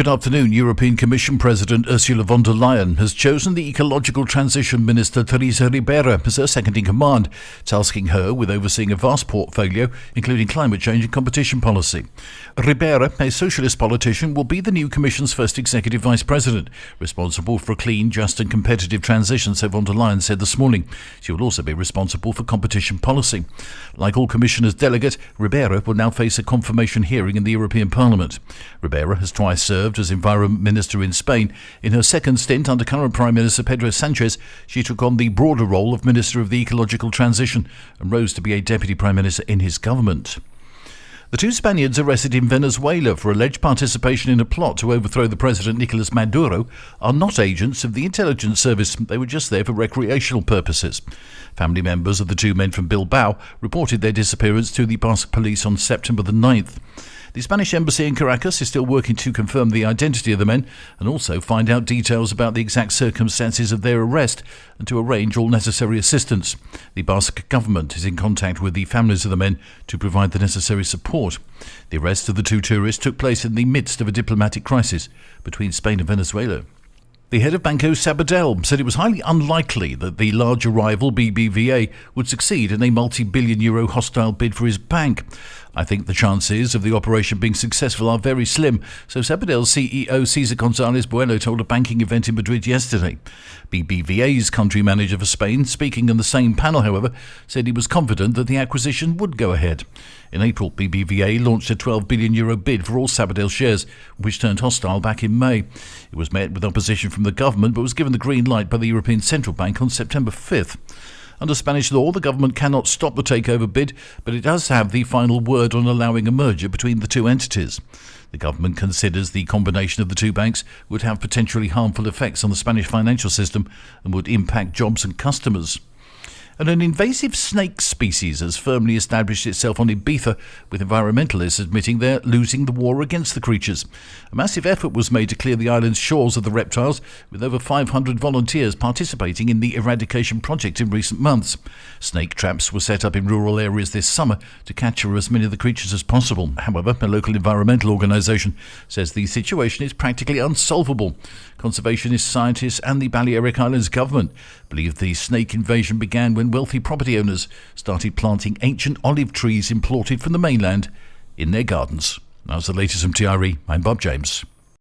Good afternoon. European Commission President Ursula von der Leyen has chosen the Ecological Transition Minister Teresa Ribeira as her second-in-command, tasking her with overseeing a vast portfolio, including climate change and competition policy. Ribeira, a socialist politician, will be the new Commission's first executive vice president, responsible for a clean, just and competitive transition, so von der Leyen said this morning. She will also be responsible for competition policy. Like all commissioners delegate, Ribeira will now face a confirmation hearing in the European Parliament. Ribeira has twice served as Environment Minister in Spain. In her second stint under current Prime Minister Pedro Sanchez, she took on the broader role of Minister of the Ecological Transition and rose to be a Deputy Prime Minister in his government. The two Spaniards arrested in Venezuela for alleged participation in a plot to overthrow the President Nicolas Maduro are not agents of the intelligence service. They were just there for recreational purposes. Family members of the two men from Bilbao reported their disappearance to the Basque police on September the 9th. The Spanish embassy in Caracas is still working to confirm the identity of the men and also find out details about the exact circumstances of their arrest and to arrange all necessary assistance. The Basque government is in contact with the families of the men to provide the necessary support. The arrest of the two tourists took place in the midst of a diplomatic crisis between Spain and Venezuela. The head of Banco Sabadell said it was highly unlikely that the larger rival BBVA would succeed in a multi-billion euro hostile bid for his bank. I think the chances of the operation being successful are very slim, so Sabadell's CEO Cesar González Bueno told a banking event in Madrid yesterday. BBVA's country manager for Spain, speaking on the same panel, however, said he was confident that the acquisition would go ahead. In April, BBVA launched a 12 billion euro bid for all Sabadell shares, which turned hostile back in May. It was met with opposition from the government, but was given the green light by the European Central Bank on September 5th. Under Spanish law, the government cannot stop the takeover bid, but it does have the final word on allowing a merger between the two entities. The government considers the combination of the two banks would have potentially harmful effects on the Spanish financial system and would impact jobs and customers. And an invasive snake species has firmly established itself on Ibiza, with environmentalists admitting they're losing the war against the creatures. A massive effort was made to clear the island's shores of the reptiles, with over 500 volunteers participating in the eradication project in recent months. Snake traps were set up in rural areas this summer to capture as many of the creatures as possible. However, a local environmental organisation says the situation is practically unsolvable. Conservationist scientists and the Balearic Islands government believe the snake invasion began when wealthy property owners started planting ancient olive trees imported from the mainland in their gardens. That's the latest from TRE. I'm Bob James.